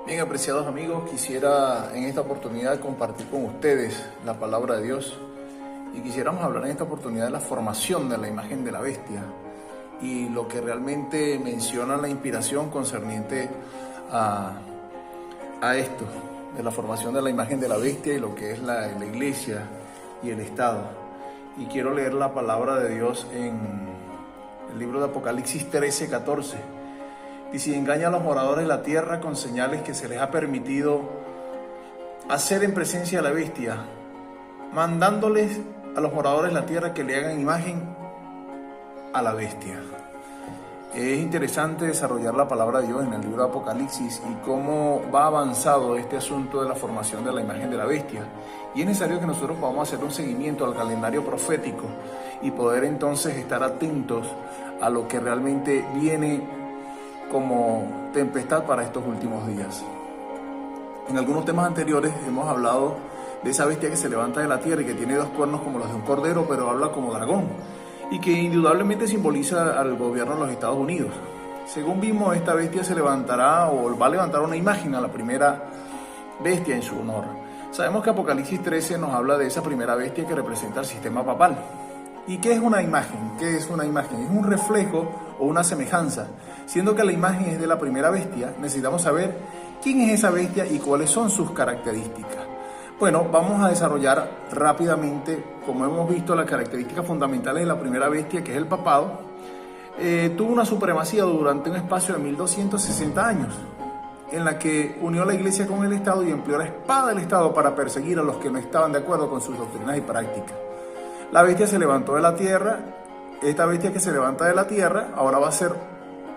Bien, apreciados amigos, quisiera en esta oportunidad compartir con ustedes la palabra de Dios y quisiéramos hablar en esta oportunidad de la formación de la imagen de la bestia y lo que realmente menciona la inspiración concerniente a esto, de la formación de la imagen de la bestia y lo que es la iglesia y el Estado. Y quiero leer la palabra de Dios en el libro de Apocalipsis 13:14. Y si engaña a los moradores de la tierra con señales que se les ha permitido hacer en presencia de la bestia, mandándoles a los moradores de la tierra que le hagan imagen a la bestia. Es interesante desarrollar la palabra de Dios en el libro de Apocalipsis y cómo va avanzado este asunto de la formación de la imagen de la bestia. Y es necesario que nosotros podamos hacer un seguimiento al calendario profético y poder entonces estar atentos a lo que realmente viene como tempestad para estos últimos días. En algunos temas anteriores hemos hablado de esa bestia que se levanta de la tierra y que tiene dos cuernos como los de un cordero, pero habla como dragón, y que indudablemente simboliza al gobierno de los Estados Unidos. Según vimos, esta bestia se levantará o va a levantar una imagen a la primera bestia en su honor. Sabemos que Apocalipsis 13 nos habla de esa primera bestia que representa el sistema papal. ¿Y qué es una imagen? ¿Qué es una imagen? Es un reflejo o una semejanza. Siendo que la imagen es de la primera bestia, necesitamos saber quién es esa bestia y cuáles son sus características. Bueno, vamos a desarrollar rápidamente, como hemos visto, las características fundamentales de la primera bestia, que es el papado. Tuvo una supremacía durante un espacio de 1260 años, en la que unió la iglesia con el Estado y empleó la espada del Estado para perseguir a los que no estaban de acuerdo con sus doctrinas y prácticas. La bestia se levantó de la tierra. Esta bestia que se levanta de la tierra ahora va a ser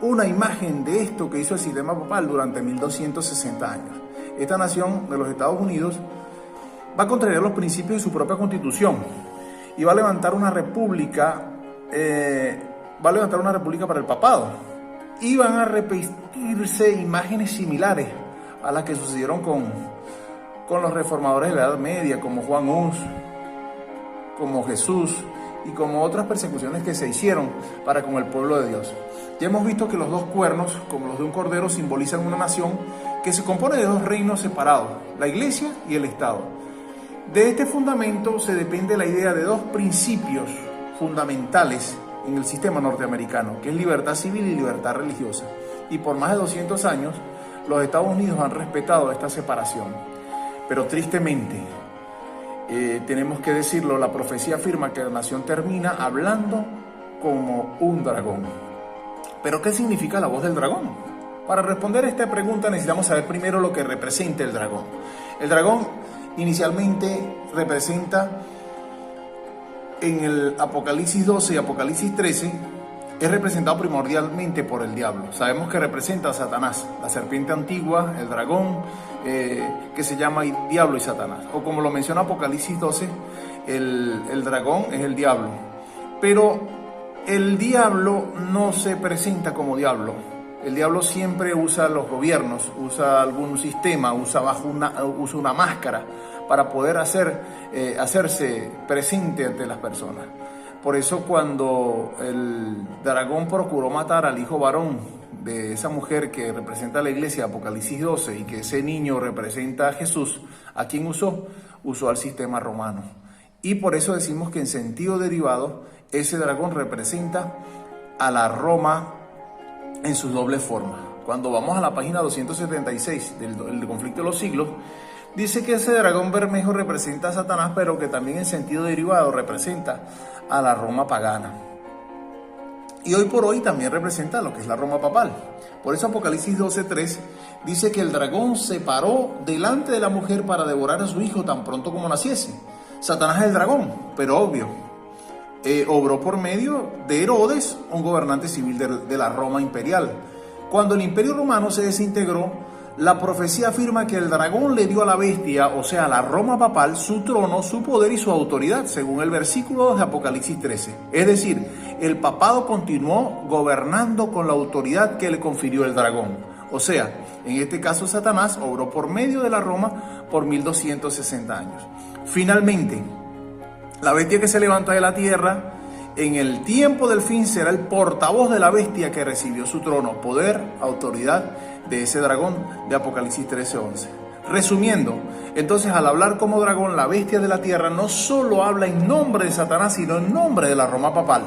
una imagen de esto que hizo el sistema papal durante 1260 años. Esta nación de los Estados Unidos va a contrariar los principios de su propia constitución y va a levantar una república, para el papado, y van a repetirse imágenes similares a las que sucedieron con los reformadores de la Edad Media, como Juan Hus, como Jesús y como otras persecuciones que se hicieron para con el pueblo de Dios. Ya hemos visto que los dos cuernos, como los de un cordero, simbolizan una nación que se compone de dos reinos separados, la iglesia y el Estado. De este fundamento se depende la idea de dos principios fundamentales en el sistema norteamericano, que es libertad civil y libertad religiosa. Y por más de 200 años, los Estados Unidos han respetado esta separación. Pero tristemente, tenemos que decirlo, la profecía afirma que la nación termina hablando como un dragón. ¿Pero qué significa la voz del dragón? Para responder a esta pregunta necesitamos saber primero lo que representa el dragón. El dragón inicialmente representa en el Apocalipsis 12 y Apocalipsis 13, es representado primordialmente por el diablo. Sabemos que representa a Satanás, la serpiente antigua, el dragón, que se llama Diablo y Satanás. O como lo menciona Apocalipsis 12, el dragón es el diablo. Pero el diablo no se presenta como diablo. El diablo siempre usa los gobiernos, usa algún sistema, usa una máscara para poder hacerse presente ante las personas. Por eso cuando el dragón procuró matar al hijo varón de esa mujer que representa a la iglesia, Apocalipsis 12, y que ese niño representa a Jesús, ¿a quién usó? Usó al sistema romano. Y por eso decimos que en sentido derivado, ese dragón representa a la Roma en su doble forma. Cuando vamos a la página 276 del conflicto de los siglos, dice que ese dragón bermejo representa a Satanás, pero que también en sentido derivado representa a la Roma pagana. Y hoy por hoy también representa lo que es la Roma papal. Por eso Apocalipsis 12:3 dice que el dragón se paró delante de la mujer para devorar a su hijo tan pronto como naciese. Satanás es el dragón, pero obvio, obró por medio de Herodes, un gobernante civil de la Roma imperial. Cuando el imperio romano se desintegró, la profecía afirma que el dragón le dio a la bestia, o sea, a la Roma papal, su trono, su poder y su autoridad, según el versículo 2 de Apocalipsis 13. Es decir, el papado continuó gobernando con la autoridad que le confirió el dragón. O sea, en este caso Satanás obró por medio de la Roma por 1260 años. Finalmente, la bestia que se levanta de la tierra en el tiempo del fin será el portavoz de la bestia que recibió su trono, poder, autoridad de ese dragón de Apocalipsis 13:11. Resumiendo, entonces al hablar como dragón, la bestia de la tierra no solo habla en nombre de Satanás, sino en nombre de la Roma papal.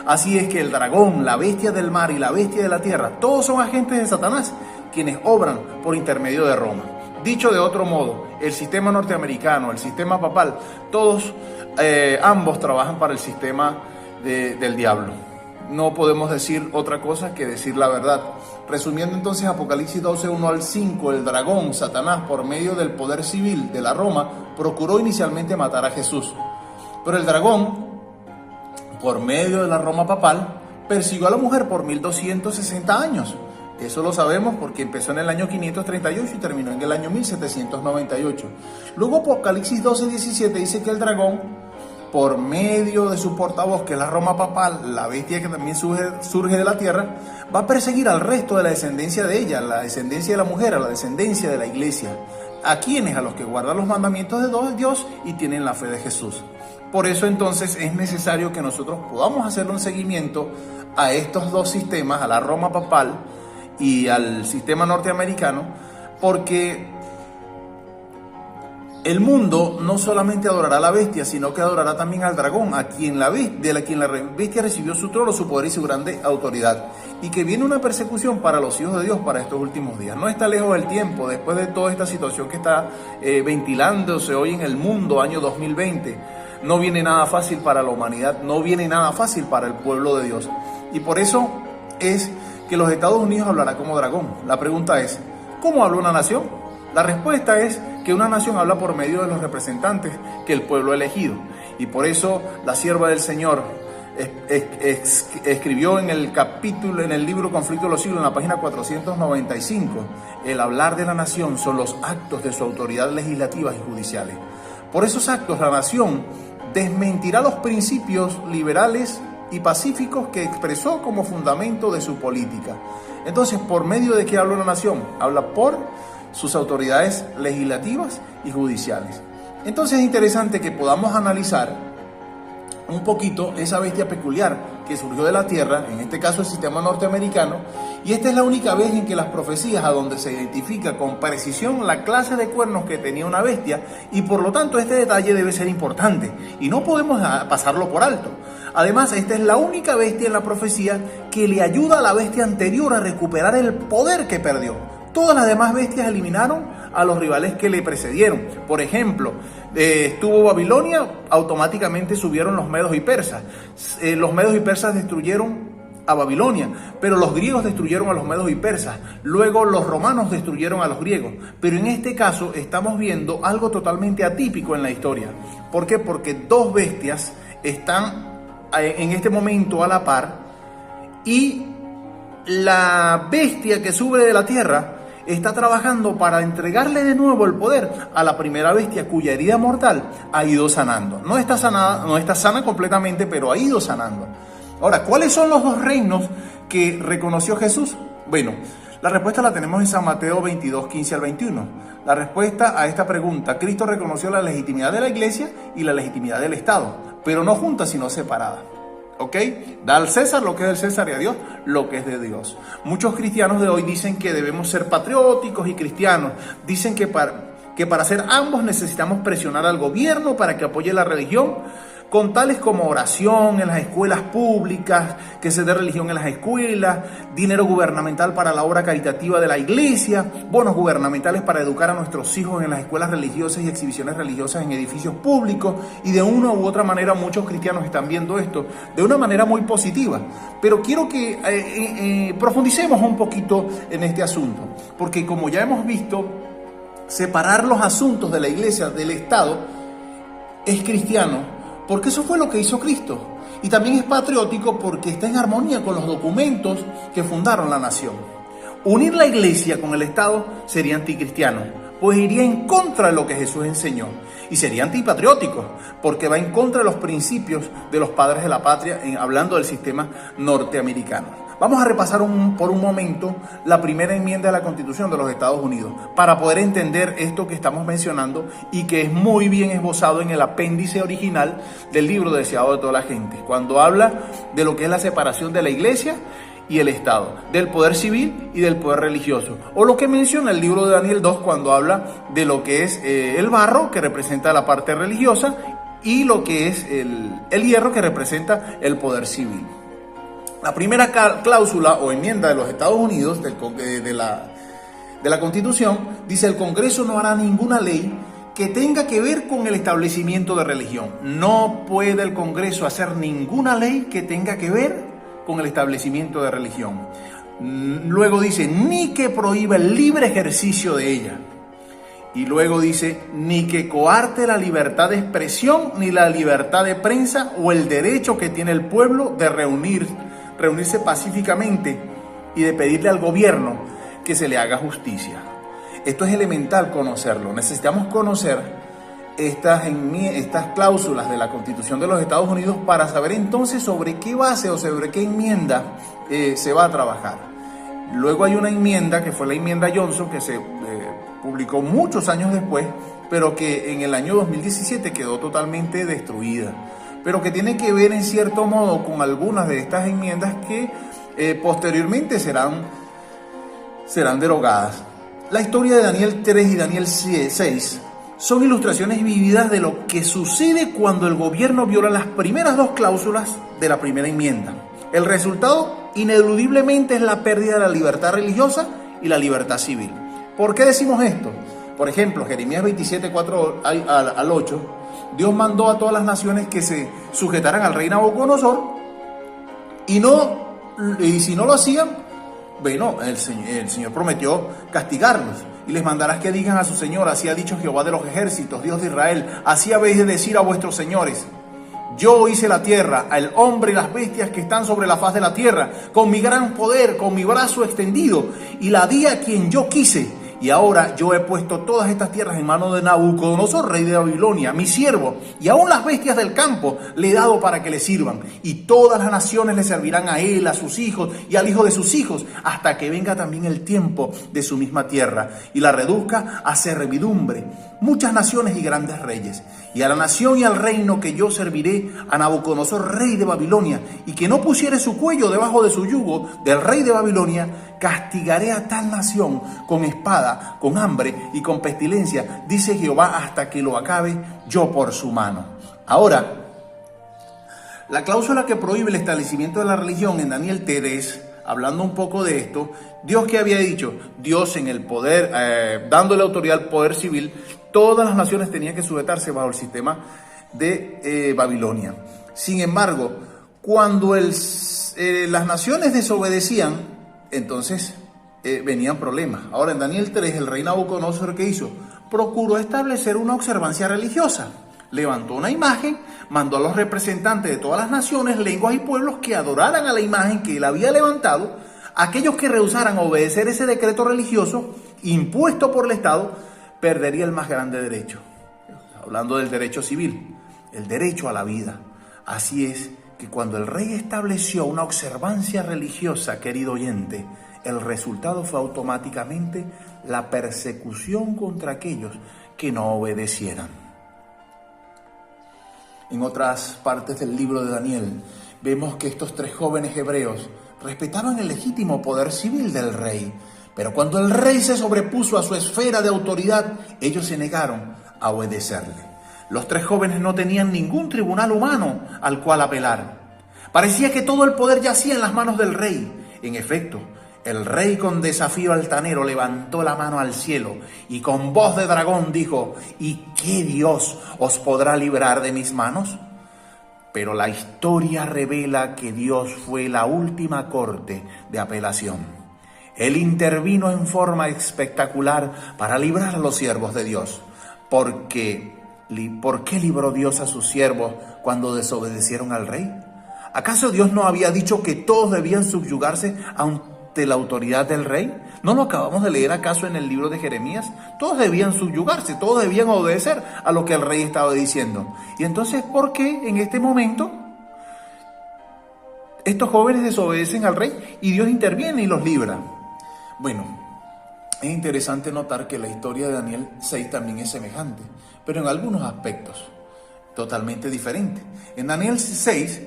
Así es que el dragón, la bestia del mar y la bestia de la tierra, todos son agentes de Satanás, quienes obran por intermedio de Roma. Dicho de otro modo, el sistema norteamericano, el sistema papal, todos, ambos trabajan para el sistema del diablo. No podemos decir otra cosa que decir la verdad. Resumiendo entonces Apocalipsis 12:1-5, el dragón, Satanás, por medio del poder civil de la Roma, procuró inicialmente matar a Jesús. Pero el dragón, por medio de la Roma papal, persiguió a la mujer por 1260 años. Eso lo sabemos porque empezó en el año 538 y terminó en el año 1798. Luego Apocalipsis 12:17 dice que el dragón, por medio de su portavoz, que es la Roma papal, la bestia que también surge de la tierra, va a perseguir al resto de la descendencia de ella, la descendencia de la mujer, a la descendencia de la iglesia. ¿A quiénes? A los que guardan los mandamientos de Dios y tienen la fe de Jesús. Por eso entonces es necesario que nosotros podamos hacerle un seguimiento a estos dos sistemas, a la Roma papal y al sistema norteamericano, porque el mundo no solamente adorará a la bestia, sino que adorará también al dragón, a quien la bestia recibió su trono, su poder y su grande autoridad. Y que viene una persecución para los hijos de Dios para estos últimos días. No está lejos del tiempo, después de toda esta situación que está ventilándose hoy en el mundo, año 2020. No viene nada fácil para la humanidad, no viene nada fácil para el pueblo de Dios. Y por eso es que los Estados Unidos hablará como dragón. La pregunta es, ¿cómo habla una nación? La respuesta es que una nación habla por medio de los representantes que el pueblo ha elegido. Y por eso la sierva del Señor escribió en el libro Conflicto de los Siglos, en la página 495, el hablar de la nación son los actos de su autoridad legislativas y judiciales. Por esos actos la nación desmentirá los principios liberales y pacíficos que expresó como fundamento de su política. Entonces, ¿por medio de qué habla la nación? Habla por sus autoridades legislativas y judiciales. Entonces es interesante que podamos analizar un poquito esa bestia peculiar que surgió de la tierra, en este caso el sistema norteamericano, y esta es la única vez en que las profecías a donde se identifica con precisión la clase de cuernos que tenía una bestia, y por lo tanto este detalle debe ser importante y no podemos pasarlo por alto. Además, esta es la única bestia en la profecía que le ayuda a la bestia anterior a recuperar el poder que perdió. Todas las demás bestias eliminaron a los rivales que le precedieron. Por ejemplo, estuvo Babilonia, automáticamente subieron los medos y persas. Los medos y persas destruyeron a Babilonia, pero los griegos destruyeron a los medos y persas. Luego los romanos destruyeron a los griegos. Pero en este caso estamos viendo algo totalmente atípico en la historia. ¿Por qué? Porque dos bestias están en este momento a la par y la bestia que sube de la tierra está trabajando para entregarle de nuevo el poder a la primera bestia cuya herida mortal ha ido sanando. No está sana completamente, pero ha ido sanando. Ahora, ¿cuáles son los dos reinos que reconoció Jesús? Bueno, la respuesta la tenemos en San Mateo 22, 15 al 21. La respuesta a esta pregunta: Cristo reconoció la legitimidad de la iglesia y la legitimidad del Estado, pero no juntas sino separadas. ¿Ok? Da al César lo que es del César y a Dios lo que es de Dios. Muchos cristianos de hoy dicen que debemos ser patrióticos y cristianos. Dicen que para ser ambos necesitamos presionar al gobierno para que apoye la religión, con tales como oración en las escuelas públicas, que se dé religión en las escuelas, dinero gubernamental para la obra caritativa de la iglesia, bonos gubernamentales para educar a nuestros hijos en las escuelas religiosas y exhibiciones religiosas en edificios públicos, y de una u otra manera muchos cristianos están viendo esto de una manera muy positiva. Pero quiero que profundicemos un poquito en este asunto, porque como ya hemos visto, separar los asuntos de la iglesia del Estado es cristiano, porque eso fue lo que hizo Cristo. Y también es patriótico porque está en armonía con los documentos que fundaron la nación. Unir la iglesia con el Estado sería anticristiano, pues iría en contra de lo que Jesús enseñó. Y sería antipatriótico, porque va en contra de los principios de los padres de la patria, hablando del sistema norteamericano. Vamos a repasar por un momento la primera enmienda de la Constitución de los Estados Unidos para poder entender esto que estamos mencionando y que es muy bien esbozado en el apéndice original del libro Deseado de toda la gente, cuando habla de lo que es la separación de la Iglesia y el Estado, del poder civil y del poder religioso, o lo que menciona el libro de Daniel 2 cuando habla de lo que es el barro, que representa la parte religiosa, y lo que es el hierro, que representa el poder civil. La primera cláusula o enmienda de los Estados Unidos de la Constitución dice: el Congreso no hará ninguna ley que tenga que ver con el establecimiento de religión. No puede el Congreso hacer ninguna ley que tenga que ver con el establecimiento de religión. Luego dice: ni que prohíba el libre ejercicio de ella. Y luego dice: ni que coarte la libertad de expresión, ni la libertad de prensa o el derecho que tiene el pueblo de reunirse pacíficamente y de pedirle al gobierno que se le haga justicia. Esto es elemental conocerlo. Necesitamos conocer estas cláusulas de la Constitución de los Estados Unidos para saber entonces sobre qué base o sobre qué enmienda se va a trabajar. Luego hay una enmienda que fue la enmienda Johnson, que se publicó muchos años después, pero que en el año 2017 quedó totalmente destruida, pero que tiene que ver en cierto modo con algunas de estas enmiendas que posteriormente serán derogadas. La historia de Daniel 3 y Daniel 6 son ilustraciones vividas de lo que sucede cuando el gobierno viola las primeras dos cláusulas de la primera enmienda. El resultado ineludiblemente es la pérdida de la libertad religiosa y la libertad civil. ¿Por qué decimos esto? Por ejemplo, Jeremías 27, 4 al 8, Dios mandó a todas las naciones que se sujetaran al rey Nabucodonosor y si no lo hacían, bueno, el Señor prometió castigarlos y les mandarás que digan a su Señor: así ha dicho Jehová de los ejércitos, Dios de Israel, así habéis de decir a vuestros señores: yo hice la tierra, al hombre y las bestias que están sobre la faz de la tierra, con mi gran poder, con mi brazo extendido, y la di a quien yo quise. Y ahora yo he puesto todas estas tierras en manos de Nabucodonosor, rey de Babilonia, mi siervo, y aún las bestias del campo le he dado para que le sirvan. Y todas las naciones le servirán a él, a sus hijos y al hijo de sus hijos, hasta que venga también el tiempo de su misma tierra, y la reduzca a servidumbre, muchas naciones y grandes reyes. Y a la nación y al reino que yo serviré a Nabucodonosor, rey de Babilonia, y que no pusiere su cuello debajo de su yugo del rey de Babilonia, castigaré a tal nación con espada, con hambre y con pestilencia, dice Jehová, hasta que lo acabe yo por su mano. Ahora, la cláusula que prohíbe el establecimiento de la religión en Daniel 3, hablando un poco de esto, Dios, ¿qué había dicho? Dios, en el poder, dándole autoridad al poder civil, todas las naciones tenían que sujetarse bajo el sistema de Babilonia. Sin embargo, cuando las naciones desobedecían, entonces venían problemas. Ahora, en Daniel 3, el rey Nabucodonosor, ¿qué hizo? Procuró establecer una observancia religiosa. Levantó una imagen, mandó a los representantes de todas las naciones, lenguas y pueblos que adoraran a la imagen que él había levantado. Aquellos que rehusaran obedecer ese decreto religioso impuesto por el Estado perdería el más grande derecho. Hablando del derecho civil, el derecho a la vida. Así es que cuando el rey estableció una observancia religiosa, querido oyente, el resultado fue automáticamente la persecución contra aquellos que no obedecieran. En otras partes del libro de Daniel vemos que estos tres jóvenes hebreos respetaban el legítimo poder civil del rey, pero cuando el rey se sobrepuso a su esfera de autoridad, ellos se negaron a obedecerle. Los tres jóvenes no tenían ningún tribunal humano al cual apelar. Parecía que todo el poder yacía en las manos del rey. En efecto, el rey, con desafío altanero, levantó la mano al cielo y con voz de dragón dijo: ¿y qué Dios os podrá librar de mis manos? Pero la historia revela que Dios fue la última corte de apelación. Él intervino en forma espectacular para librar a los siervos de Dios. ¿Por qué libró Dios a sus siervos cuando desobedecieron al rey? ¿Acaso Dios no había dicho que todos debían subyugarse ante la autoridad del rey? ¿No lo acabamos de leer acaso en el libro de Jeremías? Todos debían subyugarse, todos debían obedecer a lo que el rey estaba diciendo. Y entonces, ¿por qué en este momento Estos jóvenes desobedecen al rey y Dios interviene y los libra. Bueno, es interesante notar que la historia de Daniel 6 también es semejante, pero en algunos aspectos totalmente diferentes. En Daniel 6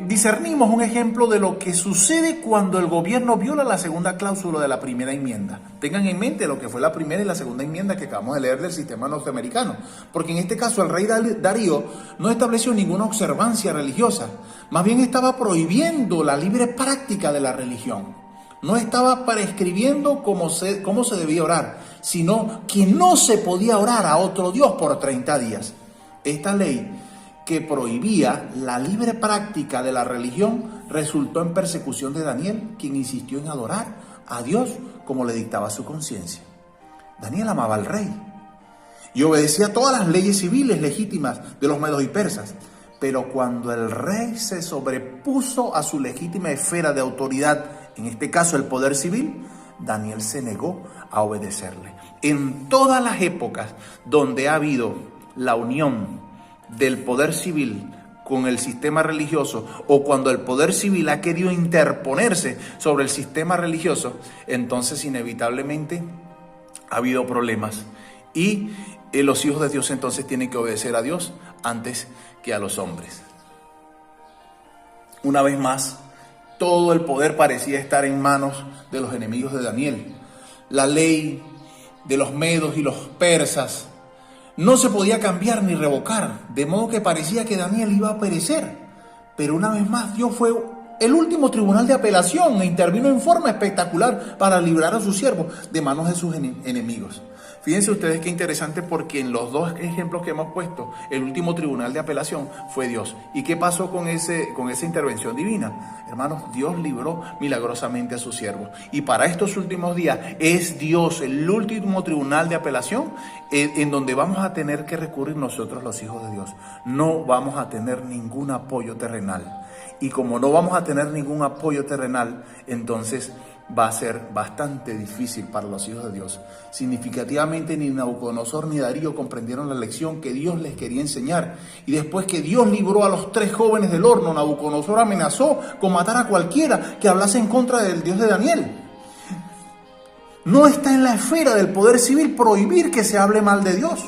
discernimos un ejemplo de lo que sucede cuando el gobierno viola la segunda cláusula de la primera enmienda. Tengan en mente lo que fue la primera y la segunda enmienda que acabamos de leer del sistema norteamericano, porque en este caso el rey Darío no estableció ninguna observancia religiosa, más bien estaba prohibiendo la libre práctica de la religión. No estaba prescribiendo cómo se debía orar, sino que no se podía orar a otro Dios por 30 días. Esta ley que prohibía la libre práctica de la religión resultó en persecución de Daniel, quien insistió en adorar a Dios como le dictaba su conciencia. Daniel amaba al rey y obedecía todas las leyes civiles legítimas de los medos y persas, pero cuando el rey se sobrepuso a su legítima esfera de autoridad, en este caso el poder civil, Daniel se negó a obedecerle. En todas las épocas donde ha habido la unión del poder civil con el sistema religioso, o cuando el poder civil ha querido interponerse sobre el sistema religioso, entonces inevitablemente ha habido problemas y los hijos de Dios entonces tienen que obedecer a Dios antes que a los hombres. Una vez más, todo el poder parecía estar en manos de los enemigos de Daniel. La ley de los medos y los persas no se podía cambiar ni revocar, de modo que parecía que Daniel iba a perecer. Pero una vez más, Dios fue el último tribunal de apelación e intervino en forma espectacular para librar a su siervo de manos de sus enemigos. Fíjense ustedes qué interesante, porque en los dos ejemplos que hemos puesto, el último tribunal de apelación fue Dios. ¿Y qué pasó con esa intervención divina? Hermanos, Dios libró milagrosamente a su siervo. Y para estos últimos días es Dios el último tribunal de apelación en donde vamos a tener que recurrir nosotros los hijos de Dios. No vamos a tener ningún apoyo terrenal. Y como no vamos a tener ningún apoyo terrenal, entonces va a ser bastante difícil para los hijos de Dios. Significativamente ni Nabucodonosor ni Darío comprendieron la lección que Dios les quería enseñar. Y después que Dios libró a los 3 jóvenes del horno, Nabucodonosor amenazó con matar a cualquiera que hablase en contra del Dios de Daniel. No está en la esfera del poder civil prohibir que se hable mal de Dios.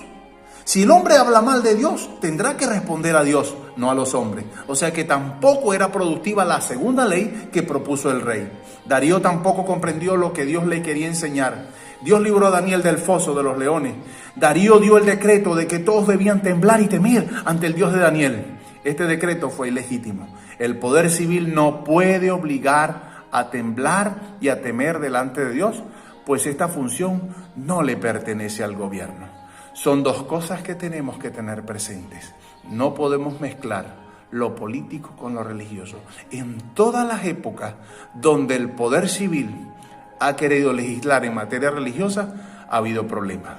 Si el hombre habla mal de Dios, tendrá que responder a Dios, no a los hombres. O sea que tampoco era productiva la segunda ley que propuso el rey. Darío tampoco comprendió lo que Dios le quería enseñar. Dios libró a Daniel del foso de los leones. Darío dio el decreto de que todos debían temblar y temer ante el Dios de Daniel. Este decreto fue ilegítimo. El poder civil no puede obligar a temblar y a temer delante de Dios, pues esta función no le pertenece al gobierno. Son dos cosas que tenemos que tener presentes. No podemos mezclar lo político con lo religioso. En todas las épocas donde el poder civil ha querido legislar en materia religiosa, ha habido problemas.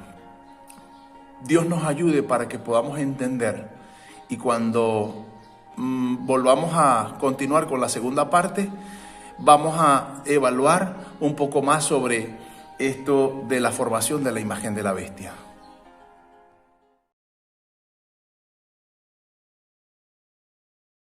Dios nos ayude para que podamos entender, y cuando volvamos a continuar con la segunda parte, vamos a evaluar un poco más sobre esto de la formación de la imagen de la bestia.